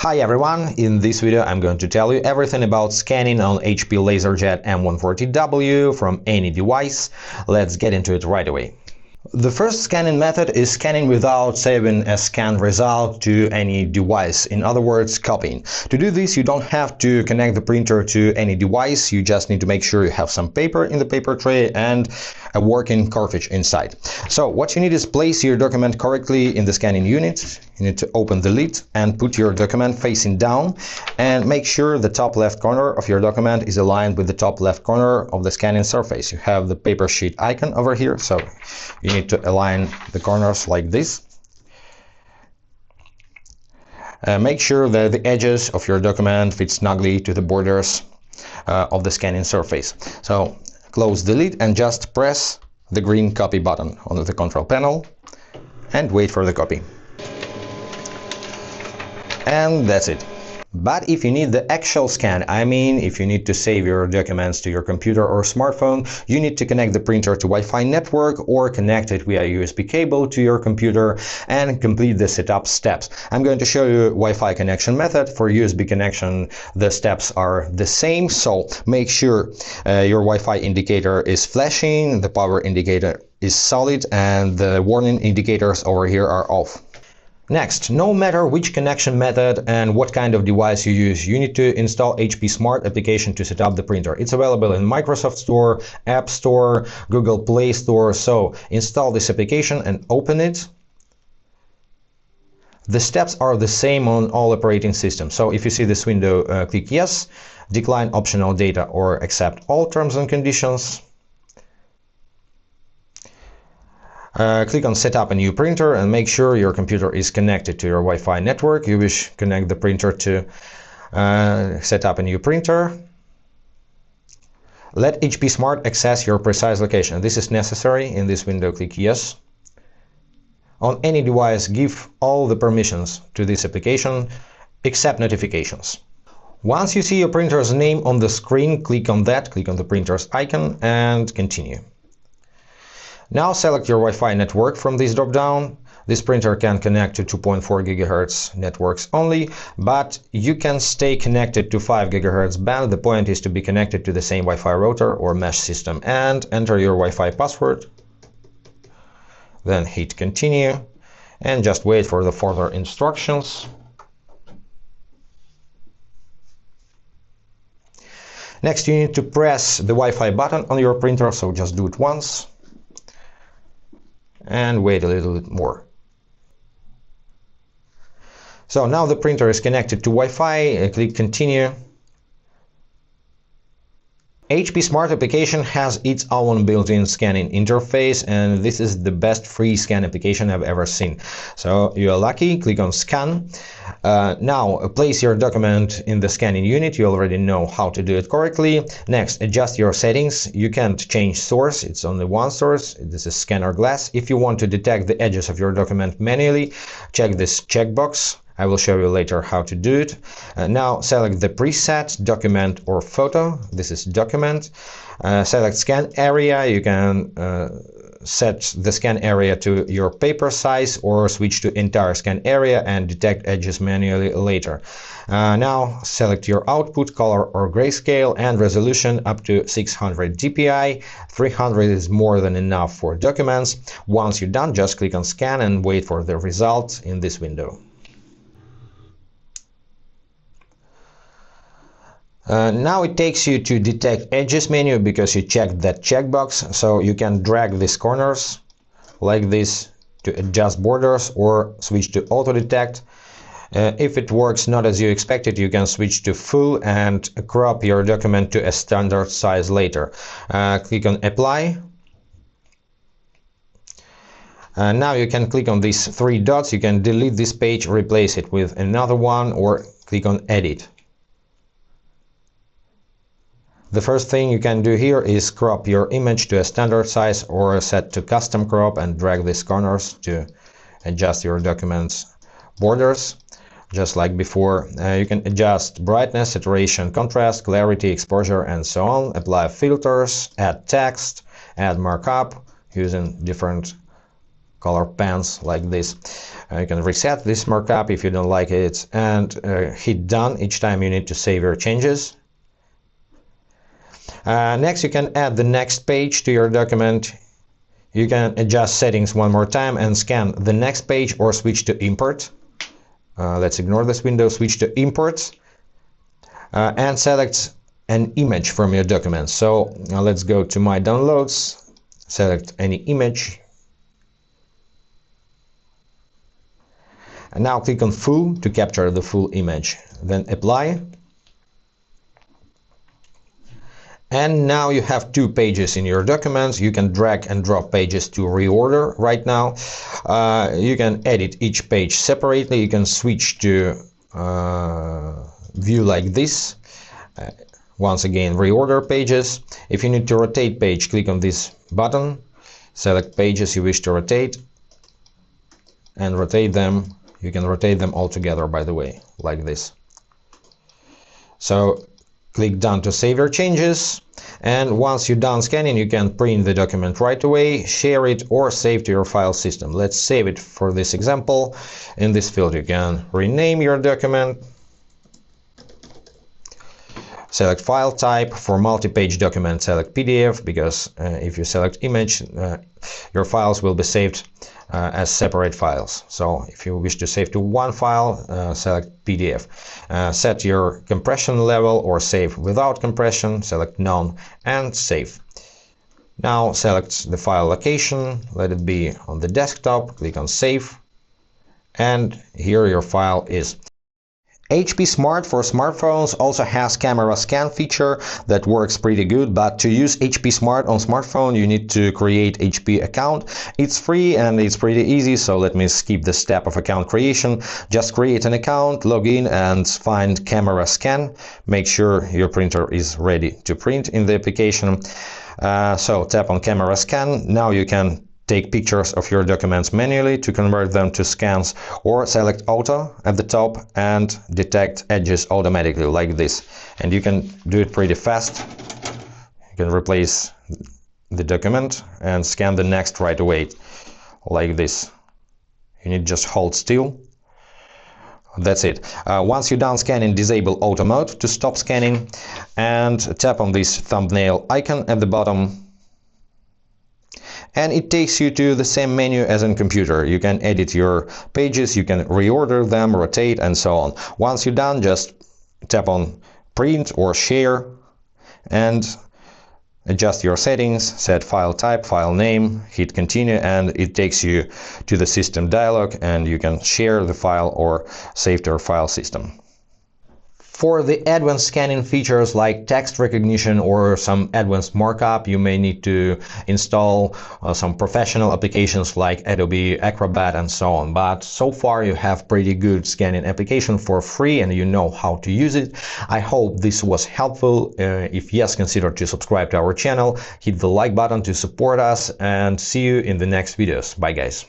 Hi everyone, in this video I'm going to tell you everything about scanning on HP LaserJet M140w from any device. Let's get into it right away. The first scanning method is scanning without saving a scanned result to any device, in other words, copying. To do this, you don't have to connect the printer to any device, you just need to make sure you have some paper in the paper tray and a working cartridge inside. So what you need is place your document correctly in the scanning unit. You need to open the lid and put your document facing down and make sure the top left corner of your document is aligned with the top left corner of the scanning surface. You have the paper sheet icon over here, so you need to align the corners like this. Make sure that the edges of your document fit snugly to the borders of the scanning surface. So close the lid and just press the green copy button on the control panel and wait for the copy. And that's it. But if you need the actual scan, I mean if you need to save your documents to your computer or smartphone, you need to connect the printer to Wi-Fi network or connect it via USB cable to your computer and complete the setup steps. I'm going to show you Wi-Fi connection method. For USB connection, the steps are the same, so make sure your Wi-Fi indicator is flashing, the power indicator is solid, and the warning indicators over here are off. Next, no matter which connection method and what kind of device you use, you need to install HP Smart application to set up the printer. It's available in Microsoft Store, App Store, Google Play Store, so install this application and open it. The steps are the same on all operating systems, so if you see this window, click Yes, decline optional data or accept all terms and conditions. Click on Set up a new printer and make sure your computer is connected to your Wi-Fi network. You wish to connect the printer to set up a new printer. Let HP Smart access your precise location. This is necessary. In this window, click Yes. On any device, give all the permissions to this application except notifications. Once you see your printer's name on the screen, click on that, click on the printer's icon and continue. Now select your Wi-Fi network from this drop-down. This printer can connect to 2.4 GHz networks only, but you can stay connected to 5 GHz band. The point is to be connected to the same Wi-Fi router or mesh system and enter your Wi-Fi password. Then hit continue and just wait for the further instructions. Next, you need to press the Wi-Fi button on your printer, so just do it once. And wait a little bit more. So now the printer is connected to Wi-Fi. Click continue. HP Smart application has its own built-in scanning interface, and this is the best free scan application I've ever seen. So you are lucky, click on scan. Now place your document in the scanning unit. You already know how to do it correctly. Next, adjust your settings. You can't change source, it's only one source. This is scanner glass. If you want to detect the edges of your document manually, check this checkbox. I will show you later how to do it. Now select the preset, document or photo. This is document. Select scan area. You can set the scan area to your paper size or switch to entire scan area and detect edges manually later. Now select your output, color or grayscale and resolution up to 600 dpi. 300 is more than enough for documents. Once you're done, just click on scan and wait for the result in this window. Now it takes you to detect edges menu because you checked that checkbox, so you can drag these corners like this to adjust borders or switch to auto detect. If it works not as you expected, you can switch to full and crop your document to a standard size later. Click on apply. Now you can click on these three dots. You can delete this page, replace it with another one, or click on edit. The first thing you can do here is crop your image to a standard size or set to custom crop and drag these corners to adjust your document's borders. Just like before, you can adjust brightness, saturation, contrast, clarity, exposure, and so on. Apply filters, add text, add markup using different color pens like this. You can reset this markup if you don't like it, and hit done each time you need to save your changes. Next, you can add the next page to your document. You can adjust settings one more time and scan the next page or switch to import. Let's ignore this window, switch to imports, and select an image from your document. So let's go to my downloads, select any image, and now click on full to capture the full image, then apply. And now you have two pages in your documents. You can drag and drop pages to reorder right now. You can edit each page separately. You can switch to view like this. Once again, reorder pages. If you need to rotate page, click on this button. Select pages you wish to rotate and rotate them. You can rotate them all together, by the way, like this. So click done to save your changes, and once you're done scanning, you can print the document right away, share it, or save to your file system. Let's save it for this example. In this field, you can rename your document, select file type. For multi-page document, select PDF, because if you select image, your files will be saved as separate files. So if you wish to save to one file, select PDF. Set your compression level or save without compression, select none and save. Now select the file location, let it be on the desktop, click on save, and here your file is. HP Smart for smartphones also has camera scan feature that works pretty good, but to use HP Smart on smartphone you need to create HP account. It's free and it's pretty easy, so let me skip the step of account creation. Just create an account, log in and find camera scan. Make sure your printer is ready to print in the application. So tap on camera scan. Now you can take pictures of your documents manually to convert them to scans, or select auto at the top and detect edges automatically like this. And you can do it pretty fast. You can replace the document and scan the next right away like this. You need just hold still. That's it. Once you're done scanning, disable auto mode to stop scanning and tap on this thumbnail icon at the bottom. And it takes you to the same menu as in computer. You can edit your pages, you can reorder them, rotate, and so on. Once you're done, just tap on print or share and adjust your settings, set file type, file name, hit continue, and it takes you to the system dialog and you can share the file or save to your file system. For the advanced scanning features like text recognition or some advanced markup, you may need to install some professional applications like Adobe Acrobat and so on. But so far you have pretty good scanning application for free and you know how to use it. I hope this was helpful. If yes, consider to subscribe to our channel, hit the like button to support us, and see you in the next videos. Bye guys.